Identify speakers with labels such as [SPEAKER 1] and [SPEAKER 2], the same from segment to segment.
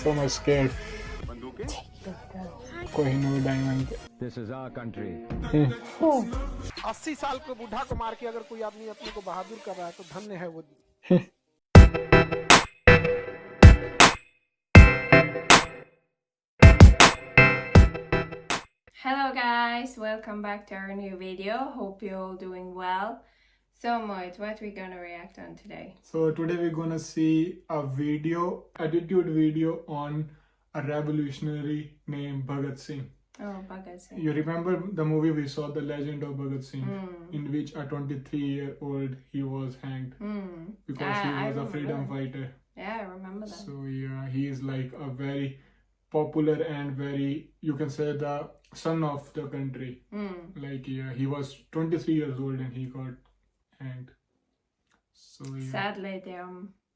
[SPEAKER 1] So much scared. Kohinoor diamond.
[SPEAKER 2] This is our country.
[SPEAKER 3] 80 साल के बूढ़ा को मार के अगर कोई आदमी अपने को बहादुर कर रहा है तो धन्य है वो।
[SPEAKER 4] Hello guys, welcome back to our new video. Hope you're all doing well. So Mohit, what we gonna react on today?
[SPEAKER 1] So today we're gonna see a video, attitude video on a revolutionary named Bhagat Singh.
[SPEAKER 4] Oh, Bhagat Singh.
[SPEAKER 1] You remember the movie we saw, The Legend of Bhagat Singh, in which a 23-year-old he was hanged because he was a freedom fighter.
[SPEAKER 4] Yeah, I remember that.
[SPEAKER 1] So yeah, he is like a very popular and very, you can say, the son of the country. Like yeah, he was 23 years old and he got hanged. So yeah.
[SPEAKER 4] Sadly, there are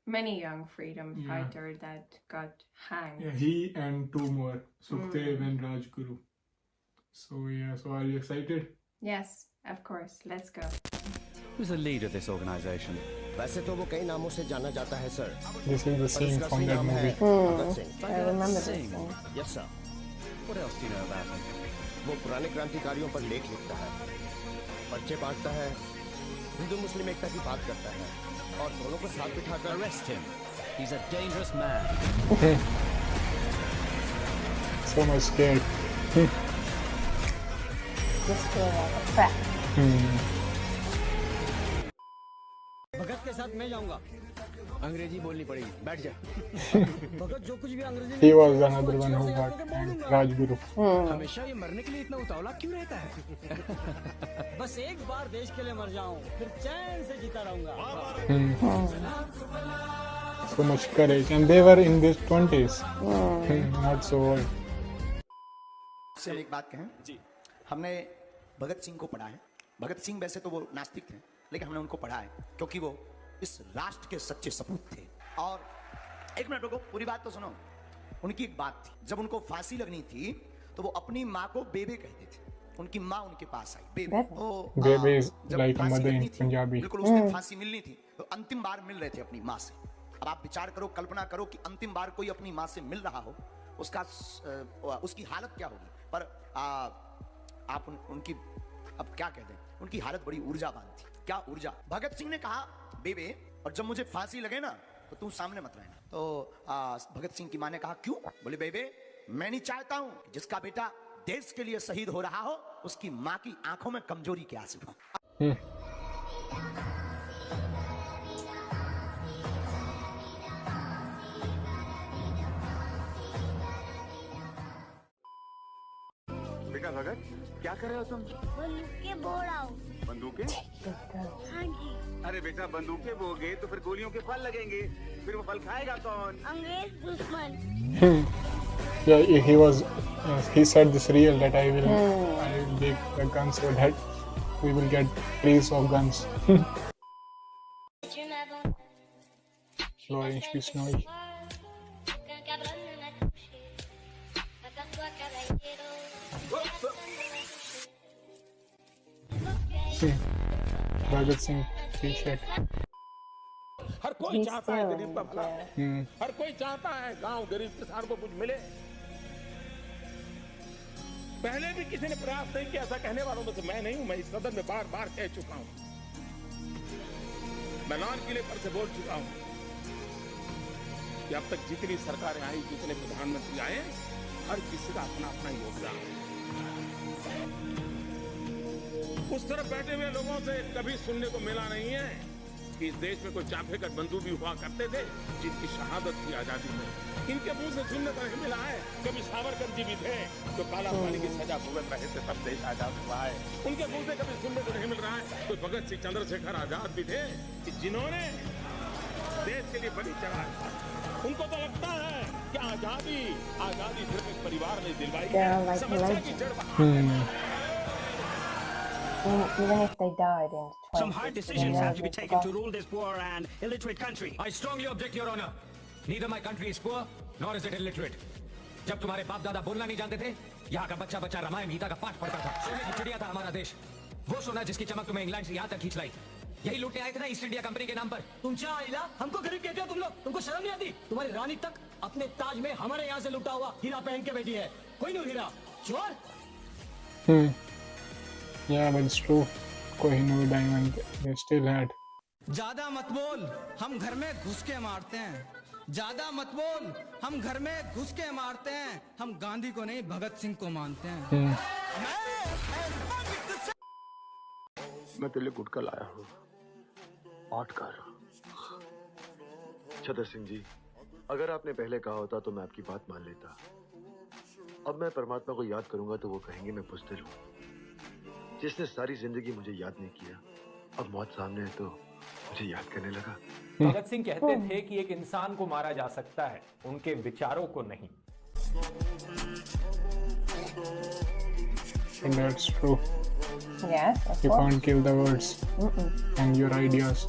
[SPEAKER 4] many young freedom fighters that got hanged.
[SPEAKER 1] Yeah, he and two more, Sukhdev and Rajguru. So yeah, so are you excited?
[SPEAKER 4] Yes, of course. Let's go.
[SPEAKER 2] Who's the leader of this organization?
[SPEAKER 5] वैसे तो वो कई नामों से जाना जाता है sir.
[SPEAKER 1] This is the scene from that movie.
[SPEAKER 4] I remember this thing.
[SPEAKER 5] Yes sir.
[SPEAKER 2] What else do you know about him?
[SPEAKER 5] वो पुराने क्रांतिकारियों पर लेख लिखता है, पर्चे बांटता है, हिंदू मुस्लिम एकता की बात करता है और दोनों को साथ बिठाकर
[SPEAKER 2] Arrest him. He's a dangerous man.
[SPEAKER 1] So much scared.
[SPEAKER 4] Just feel like a trap.
[SPEAKER 6] भगत के साथ मैं जाऊंगा। अंग्रेजी बोलनी पड़ेगी, बैठ जा। भगत जो कुछ भी अंग्रेजी
[SPEAKER 1] He was another one who got hanged, Rajguru.
[SPEAKER 6] हमेशा ये मरने के लिए इतना उतावला क्यों रहता है? बस एक बार देश के लिए मर जाऊं, फिर चैन से जीता रहूंगा।
[SPEAKER 1] So much courage, and they were in their 20s, not so old.
[SPEAKER 7] से हम एक बात कहें जी, हमने भगत सिंह को पढ़ा है। भगत सिंह वैसे तो वो नास्तिक थे, लेकिन हमने उनको पढ़ा है क्योंकि वो इस राष्ट्र के सच्चे सपूत थे। और एक मिनट रुको, पूरी बात तो सुनो। उनकी एक बात थी, जब उनको फांसी लगनी थी तो वो अपनी माँ को बेबे कहते थे। उनकी माँ उनके पास आई, बेबे।
[SPEAKER 1] Bebe is like a mother in Punjabi.
[SPEAKER 7] बिल्कुल उस दिन फांसी मिलनी थी तो अंतिम बार मिल रहे थे अपनी माँ से। अब आप विचार करो, कल्पना करो कि अंतिम बार कोई अपनी माँ से मिल रहा हो, उसकी हालत क्या होगी। पर आप उनकी अब क्या कहते हैं, उनकी हालत बड़ी ऊर्जावान थी। क्या ऊर्जा। भगत सिंह ने कहा, बेबे, और जब मुझे फांसी लगे ना तो तू सामने मत रहना। तो भगत सिंह की माँ ने कहा, क्यों? बोले, बेबे, मैं नहीं चाहता हूं कि जिसका बेटा देश के लिए शहीद हो रहा हो उसकी माँ की आंखों में कमजोरी के आंसू हो।
[SPEAKER 8] बेटा भगत, क्या कर रहे हो तुम?
[SPEAKER 9] बंदूकें बो रहा हूँ।
[SPEAKER 8] बंदूकें?
[SPEAKER 9] हाँ जी।
[SPEAKER 8] अरे बेटा, बंदूकें बोगे तो फिर गोलियों के फल लगेंगे, फिर वो फल खाएगा कौन?
[SPEAKER 9] अंग्रेज दुश्मन।
[SPEAKER 1] Yeah, he said this real that I will make the guns so that we will get trees of guns. Florence P. Snowy. Bhagat Singh T-shirt.
[SPEAKER 3] हर कोई चाहता है गरीब का भला, हर कोई चाहता है गांव गरीब किसान को कुछ मिले। पहले भी किसी ने प्रयास नहीं किया, ऐसा कहने वालों में से मैं नहीं हूं। मैं इस सदन में बार बार कह चुका हूं, मैं लाल किले पर से बोल चुका हूं कि अब तक जितनी सरकारें आई, जितने प्रधानमंत्री आए, हर किसी का अपना अपना योगदान है। उस तरफ बैठे हुए लोगों से कभी सुनने को मिला नहीं है कि इस देश में कोई चाफे का बंधु भी हुआ करते थे जिनकी शहादत थी आजादी में। इनके मुंह से सुनने को नहीं मिला है। कभी सावरकर जी भी थे जो काला पानी की सजा भुगत रहे थे, तब देश आजाद हुआ है। उनके मुंह से कभी सुनने को नहीं मिल रहा है। कोई भगत सिंह, चंद्रशेखर आजाद भी थे कि जिन्होंने देश के लिए बड़ी चढ़ाई। उनको तो लगता है कि आजादी सिर्फ एक परिवार ने दिलवाई है। समस्या की जड़
[SPEAKER 4] Even if they died in 20,
[SPEAKER 6] Some hard decisions have to be taken to rule this poor and illiterate country.
[SPEAKER 10] I strongly object, Your Honor. Neither my country is poor, nor is it illiterate. जब तुम्हारे बाप दादा बोलना नहीं जानते थे, यहाँ का बच्चा बच्चा रामायण गीता का पाठ पढ़ता था। सोने की चिड़िया था हमारा देश। वो सोना जिसकी चमक तुम्हें इंग्लैंड से यहाँ तक खींच लाई। यही लूटने आए थे ना ईस्ट इंडिया कंपनी के नाम पर।
[SPEAKER 6] तुम क्या आइला? हमको गरीब कहते हो तुम लोग? तुमको शर्म नहीं आती? तुम्हारी रानी तक अपने ताज में हमारे यहाँ से लुटा हुआ हीरा पहन के बैठी है। कोई नहीं हीरा चोर।
[SPEAKER 1] Yeah, but it's true. Kohinoor diamond they still had.
[SPEAKER 6] ज्यादा मत बोल, हम घर में घुस के मारते हैं। ज्यादा मत बोल, हम घर में घुस के मारते हैं। हम गांधी को नहीं भगत सिंह को मानते हैं।
[SPEAKER 5] मैं तेरे लिए गुटखा लाया हूँ, ऑट कर। छतर सिंह जी, अगर आपने पहले कहा होता तो मैं आपकी बात मान लेता। अब मैं परमात्मा को याद करूंगा तो वो कहेंगे मैं बुज़दिल हूँ। जिसने सारी जिंदगी मुझे याद नहीं किया, अब मौत सामने है तो मुझे याद करने लगा।
[SPEAKER 11] भगत सिंह कहते थे कि एक इंसान को मारा जा सकता है, उनके विचारों को नहीं।
[SPEAKER 1] And that's true.
[SPEAKER 4] Yes, of
[SPEAKER 1] You
[SPEAKER 4] course.
[SPEAKER 1] can't kill the words and your ideas.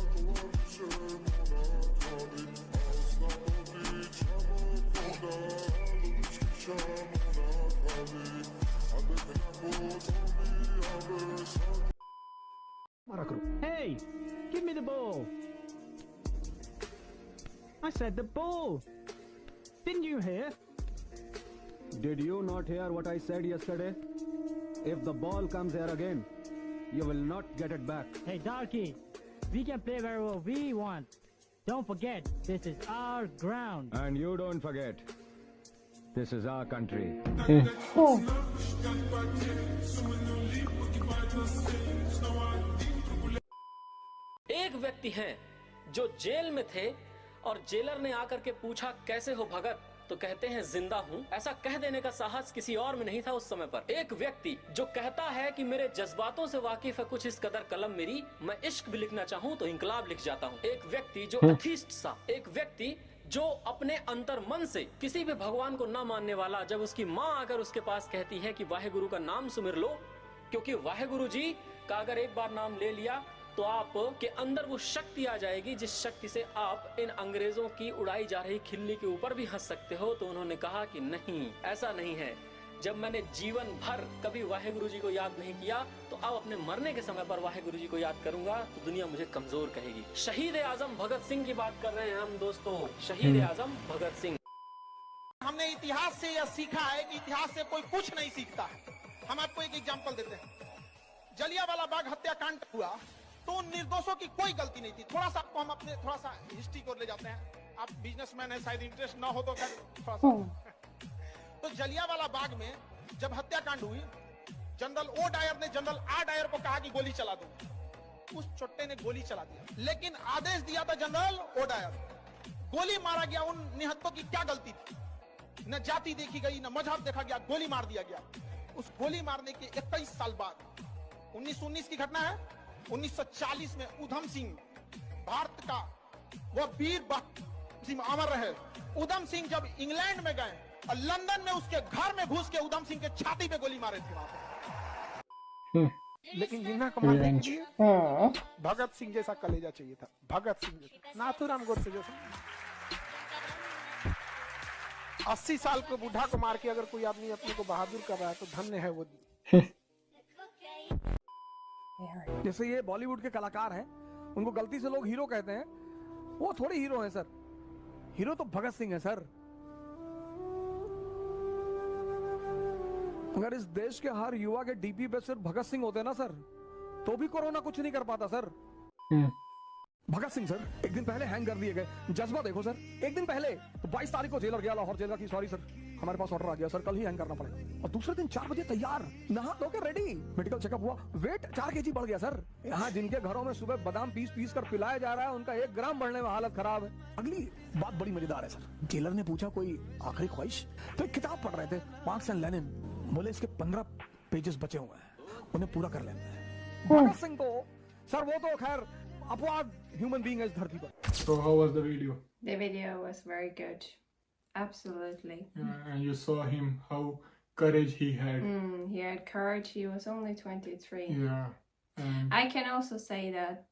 [SPEAKER 6] Hey, give me the ball. I said the ball. Didn't you hear?
[SPEAKER 10] Did you not hear what I said yesterday? If the ball comes here again, you will not get it back.
[SPEAKER 6] Hey, Darky, we can play wherever we want. Don't forget, this is our ground.
[SPEAKER 10] And you don't forget, this is our country.
[SPEAKER 12] एक व्यक्ति हैं जो jail में थे और jailer ने आकर के पूछा कैसे हो भगत, तो कहते हैं जिंदा हूँ। ऐसा कह देने का साहस किसी और में नहीं था उस समय पर। एक व्यक्ति जो कहता है कि मेरे जज्बातों से वाकिफ है कुछ इस कदर कलम मेरी, मैं इश्क भी लिखना चाहूँ तो इंकलाब लिख जाता हूँ। एक व्यक्ति जो अथीस्ट सा, एक व्यक्ति जो अपने अंतर मन से किसी भी भगवान को न मानने वाला, जब उसकी माँ आकर उसके पास कहती है कि वाहेगुरु का नाम सुमिर लो, क्योंकि वाहेगुरु जी का अगर एक बार नाम ले लिया तो आप के अंदर वो शक्ति आ जाएगी जिस शक्ति से आप इन अंग्रेजों की उड़ाई जा रही खिल्ली के ऊपर भी हंस सकते हो। तो उन्होंने कहा कि नहीं, ऐसा नहीं है। जब मैंने जीवन भर कभी वाहेगुरु जी को याद नहीं किया, तो अब अपने मरने के समय पर वाहेगुरु जी को याद करूंगा तो दुनिया मुझे कमजोर कहेगी। शहीद आजम भगत सिंह की बात कर रहे हैं हम दोस्तों, शहीद आजम भगत सिंह।
[SPEAKER 13] हमने इतिहास से यह सीखा है कि इतिहास से कोई कुछ नहीं सीखता है। हम आपको एक एग्जांपल देते हैं। जलियांवाला बाग हत्याकांड हुआ तो उन निर्दोषों की कोई गलती नहीं थी। थोड़ा सा आपको हम अपने थोड़ा सा हिस्ट्री को ले जाते हैं। आप बिजनेसमैन है, शायद इंटरेस्ट ना हो तो थोड़ा सा। तो जलियांवाला बाग में जब हत्याकांड हुई, जनरल ओ डायर ने जनरल आर डायर को कहा कि गोली चला दो। उस चोट्टे ने गोली चला दिया, लेकिन आदेश दिया था जनरल ओ डायर। गोली मारा गया। उन निहत्तों की क्या गलती थी? न जाति देखी गई, न मजहब देखा गया, गोली मार दिया गया। उस गोली मारने के 21 साल बाद 1919 की घटना है। 1940 में उधम सिंह, भारत का वह वीर सिंह अमर रहे। उधम सिंह जब इंग्लैंड में गए और लंदन में उसके घर में घुस के उधम सिंह के छाती पे गोली मारे थे वहां पे। लेकिन जिन्ना को मारने के लिए भगत सिंह जैसा कलेजा चाहिए था। भगत सिंह जैसा, नाथूराम गोडसे जैसा। 80 साल के बूढ़ा को मार के अगर कोई आदमी अपने को बहादुर कर रहा है तो धन्य है वो।
[SPEAKER 14] जैसे ये बॉलीवुड के कलाकार हैं, उनको गलती से लोग हीरो कहते हैं। वो थोड़े हीरो हैं सर, हीरो तो भगत सिंह है सर। अगर इस देश के हर युवा के डीपी पे सिर्फ भगत सिंह होते ना सर, तो भी कोरोना कुछ नहीं कर पाता सर। भगत सिंह सर एक दिन पहले हैंग कर दिए गए। जज्बा देखो सर, एक दिन पहले तो 22 तारीख को जेलर गया, लाहौर जेलर की। सॉरी सर, हमारे पास ऑर्डर आ गया सर, कल ही हैंग करना पड़ेगा। और दूसरे दिन 4 बजे तैयार, नहा धो के रेडी, मेडिकल चेकअप हुआ, वेट 4 kg बढ़ गया सर। यहाँ जिनके घरों में सुबह बादाम पीस कर पिलाया जा रहा है, उनका 1 ग्राम बढ़ने में हालत खराब है। अगली बात बड़ी मजेदार है सर। जेलर ने पूछा कोई आखिरी ख्वाहिश, तो एक किताब पढ़ रहे थे, मार्क्स एंड लेनिन। बोले इसके 15 पेजेस बचे हुए हैं, उन्हें पूरा कर लेना है। भगत सिंह को सर वो तो खैर अपवाद ह्यूमन बीइंग है इस धरती पर।
[SPEAKER 1] So how was the video?
[SPEAKER 4] The video was very good. Absolutely.
[SPEAKER 1] And you saw him, how courage he had.
[SPEAKER 4] He had courage. He was only 23.
[SPEAKER 1] Yeah.
[SPEAKER 4] I can also say that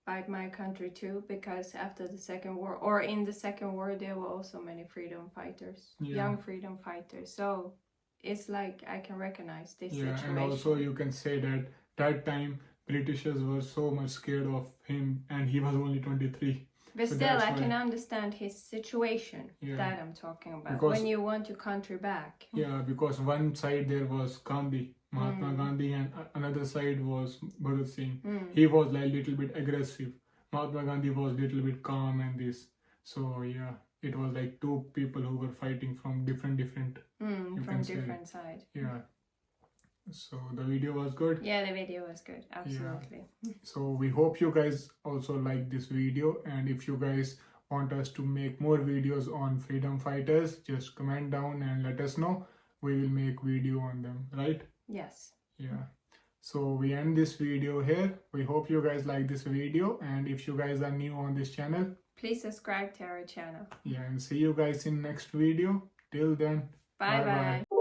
[SPEAKER 4] about my country too, because after the Second War, or in the Second War, there were also many freedom fighters, young freedom fighters. So it's like I can recognize this situation.
[SPEAKER 1] And also you can say that time Britishers were so much scared of him, and he was only 23.
[SPEAKER 4] But
[SPEAKER 1] So
[SPEAKER 4] still,
[SPEAKER 1] that's
[SPEAKER 4] I
[SPEAKER 1] why-
[SPEAKER 4] can understand his situation
[SPEAKER 1] Yeah.
[SPEAKER 4] that I'm talking about.
[SPEAKER 1] Because-
[SPEAKER 4] when you want your country back.
[SPEAKER 1] Yeah, because one side there was Gandhi, Mahatma Gandhi, and another side was Bhagat Singh. He was like little bit aggressive. Mahatma Gandhi was little bit calm and this. So yeah, it was like two people who were fighting from different. you
[SPEAKER 4] From
[SPEAKER 1] can say.
[SPEAKER 4] different side.
[SPEAKER 1] Yeah. So the video was good.
[SPEAKER 4] Yeah, the video was good. Absolutely.
[SPEAKER 1] So we hope you guys also like this video, and if you guys want us to make more videos on freedom fighters, just comment down and let us know. We will make video on them, right?
[SPEAKER 4] Yes.
[SPEAKER 1] Yeah. So we end this video here. We hope you guys like this video, and if you guys are new on this channel,
[SPEAKER 4] Please subscribe to our channel.
[SPEAKER 1] yeah, and see you guys in next video. Till then,
[SPEAKER 4] Bye bye.